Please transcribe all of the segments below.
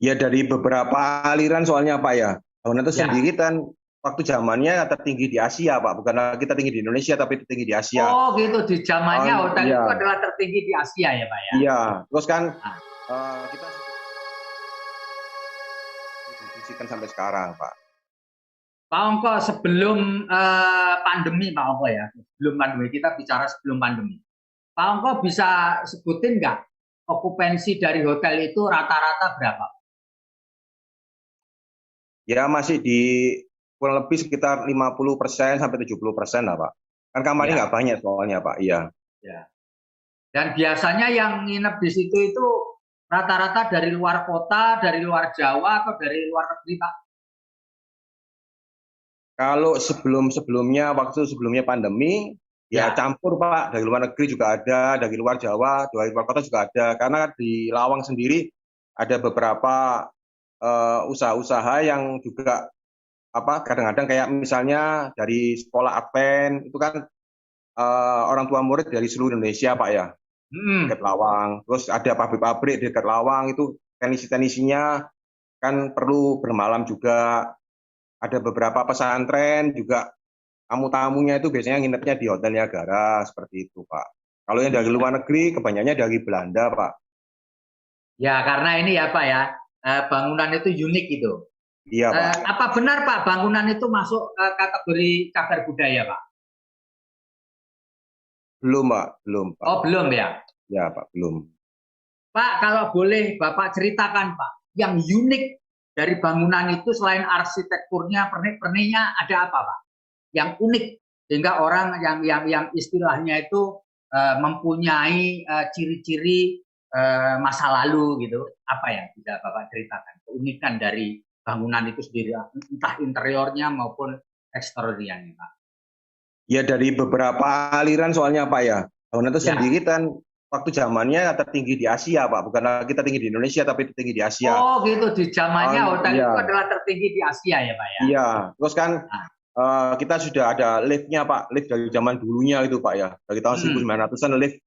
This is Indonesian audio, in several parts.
Ya dari beberapa aliran soalnya Pak ya. Bangunan itu Ya. sendiri kan waktu zamannya tertinggi di Asia Pak, bukan lagi tertinggi di Indonesia tapi tertinggi di Asia. Oh gitu, di zamannya hotel Iya, itu adalah tertinggi di Asia ya Pak ya. iya. Terus kan Nah, kita difungsikan sampai sekarang Pak. Pak Ongko sebelum pandemi Pak Ongko ya, sebelum pandemi kita bicara sebelum pandemi. Pak Ongko bisa sebutin nggak okupansi dari hotel itu rata-rata berapa? Ya masih di kurang lebih sekitar 50% sampai 70% lah Pak. Kan kamarnya Ya, nggak banyak soalnya Pak. Iya. ya. Dan biasanya yang nginep di situ itu rata-rata dari luar kota, dari luar Jawa atau dari luar negeri Pak? Kalau sebelumnya waktu sebelumnya pandemi ya Ya. campur Pak, dari luar negeri juga ada, dari luar Jawa, dari luar kota juga ada. Karena di Lawang sendiri ada beberapa usaha-usaha yang juga apa kadang-kadang kayak misalnya dari sekolah Advent itu kan orang tua murid dari seluruh Indonesia Pak ya, dekat Hmm. Lawang. Terus ada pabrik-pabrik di dekat Lawang itu teknisi-teknisinya kan perlu bermalam juga. Ada beberapa pesantren juga tamu-tamunya itu biasanya nginepnya di Hotel Niagara seperti itu, Pak. Kalau yang dari luar negeri kebanyakannya dari Belanda, Pak. Ya, karena ini ya Pak ya, bangunan itu unik itu. Iya, Pak. Apa benar Pak bangunan itu masuk kategori cagar budaya Pak? Belum, Pak. Belum, Pak. Oh belum ya. Ya, Pak, belum. Pak kalau boleh Bapak ceritakan Pak, yang unik dari bangunan itu selain arsitekturnya, pernik-perniknya ada apa Pak? Yang unik sehingga orang yang istilahnya itu mempunyai ciri-ciri masa lalu gitu. Apa yang bisa Bapak ceritakan? Keunikan dari bangunan itu sendiri, entah interiornya maupun eksteriornya Pak. Ya dari beberapa aliran soalnya, Pak ya. Bangunan itu Ya. sendiri kan waktu zamannya tertinggi di Asia, Pak. Bukan lagi tertinggi di Indonesia, tapi tertinggi di Asia. Oh gitu, di zamannya hotel Iya, itu adalah tertinggi di Asia ya Pak ya. iya. Terus kan Nah, kita sudah ada liftnya, Pak. Lift dari zaman dulunya itu, Pak ya. Dari tahun hmm, 1900-an lift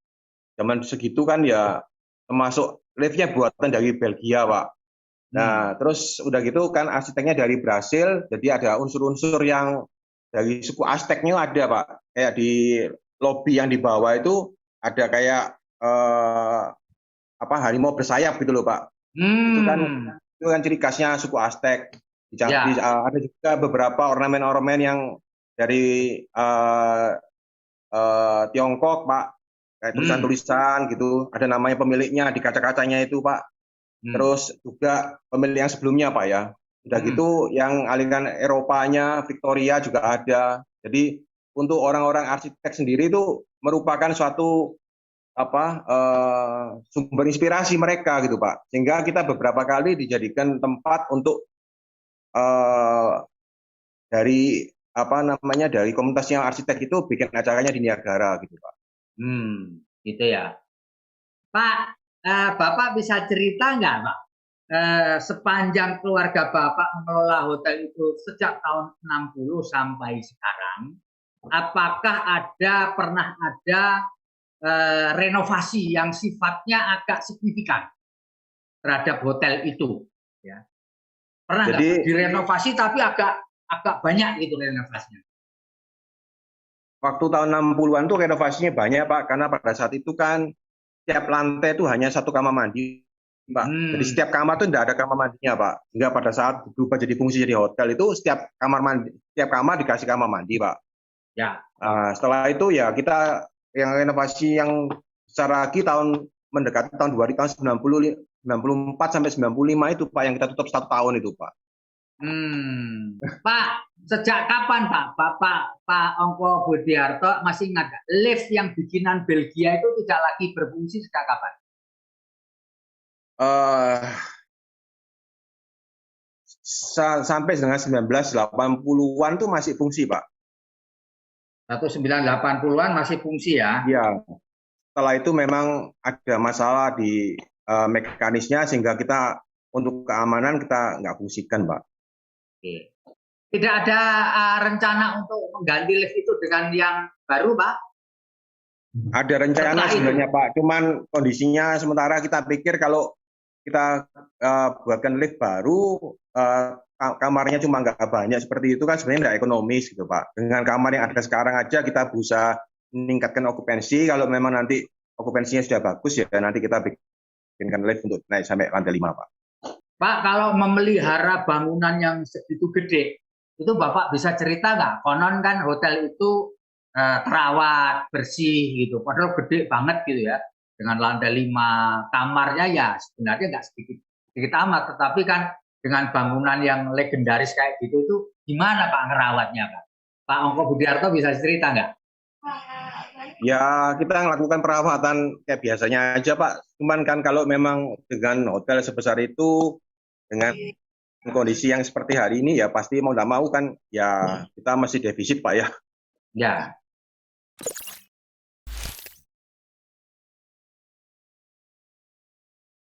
zaman segitu kan ya termasuk liftnya buatan dari Belgia Pak. hmm. Nah terus udah gitu kan arsiteknya dari Brasil, jadi ada unsur-unsur yang dari suku Azteknya ada Pak. Kayak di lobi yang di bawah itu ada kayak apa harimau bersayap gitu loh Pak. Itu kan Hmm, itu kan ciri khasnya suku Aztek. ya, Ada juga beberapa ornamen-ornamen yang dari Tiongkok Pak, kayak hmm, tulisan-tulisan gitu, ada namanya pemiliknya di kaca-kacanya itu Pak. hmm, Terus juga pemilik yang sebelumnya Pak ya. Udah hmm. gitu yang aliran Eropanya, Victoria juga ada. Jadi untuk orang-orang arsitek sendiri itu merupakan suatu apa sumber inspirasi mereka gitu Pak. Sehingga kita beberapa kali dijadikan tempat untuk eh, dari apa namanya dari komunitas yang arsitek itu bikin acaranya di Niagara gitu Pak. Gitu ya. Pak, Bapak bisa cerita nggak Pak? Sepanjang keluarga Bapak mengelola hotel itu sejak tahun 60 sampai sekarang, apakah pernah ada renovasi yang sifatnya agak signifikan terhadap hotel itu? Ya. Pernah nggak Pak? Jadi Direnovasi tapi agak agak banyak gitu renovasinya. waktu tahun 60-an tuh renovasinya banyak Pak, karena pada saat itu kan tiap lantai itu hanya satu kamar mandi Pak. Jadi Hmm, setiap kamar tuh tidak ada kamar mandinya Pak. Hingga pada saat berubah jadi fungsi jadi hotel itu setiap kamar dikasih kamar mandi Pak. ya. Setelah itu ya kita yang renovasi yang secara lagi mendekati tahun 2000 tahun 94 sampai 95 itu Pak yang kita tutup 1 tahun itu Pak. Pak, sejak kapan Pak? Pak Ongko Budiarto masih ingat gak? Lift yang bikinan Belgia itu tidak lagi berfungsi sejak kapan? Eh Sampai dengan 1980-an tuh masih fungsi Pak. 1980-an masih fungsi ya? Iya, setelah itu memang ada masalah di mekanisnya sehingga kita untuk keamanan kita nggak fungsikan, Pak. Oke. Tidak ada rencana untuk mengganti lift itu dengan yang baru Pak? Ada rencana Setelah itu? sebenarnya, Pak. Cuman kondisinya sementara kita pikir kalau kita buatkan lift baru, kamarnya cuma nggak banyak seperti itu kan sebenarnya nggak ekonomis gitu Pak. Dengan kamar yang ada sekarang aja kita bisa meningkatkan okupansi. Kalau memang nanti okupansinya sudah bagus ya nanti kita bikinkan lift untuk naik sampai lantai 5 Pak. Pak, kalau memelihara bangunan yang segitu gede, itu Bapak bisa cerita nggak? Konon kan hotel itu terawat, bersih gitu. Padahal gede banget gitu ya. Dengan lantai 5, kamarnya ya sebenarnya nggak sedikit amat. Tetapi kan dengan bangunan yang legendaris kayak gitu itu gimana Pak ngerawatnya Pak? Pak Ongko Budiarto bisa cerita nggak? Ya kita melakukan perawatan kayak biasanya aja Pak. Cuman kan kalau memang dengan hotel sebesar itu, dengan kondisi yang seperti hari ini ya pasti mau nggak mau kan ya kita masih defisit Pak ya. Ya.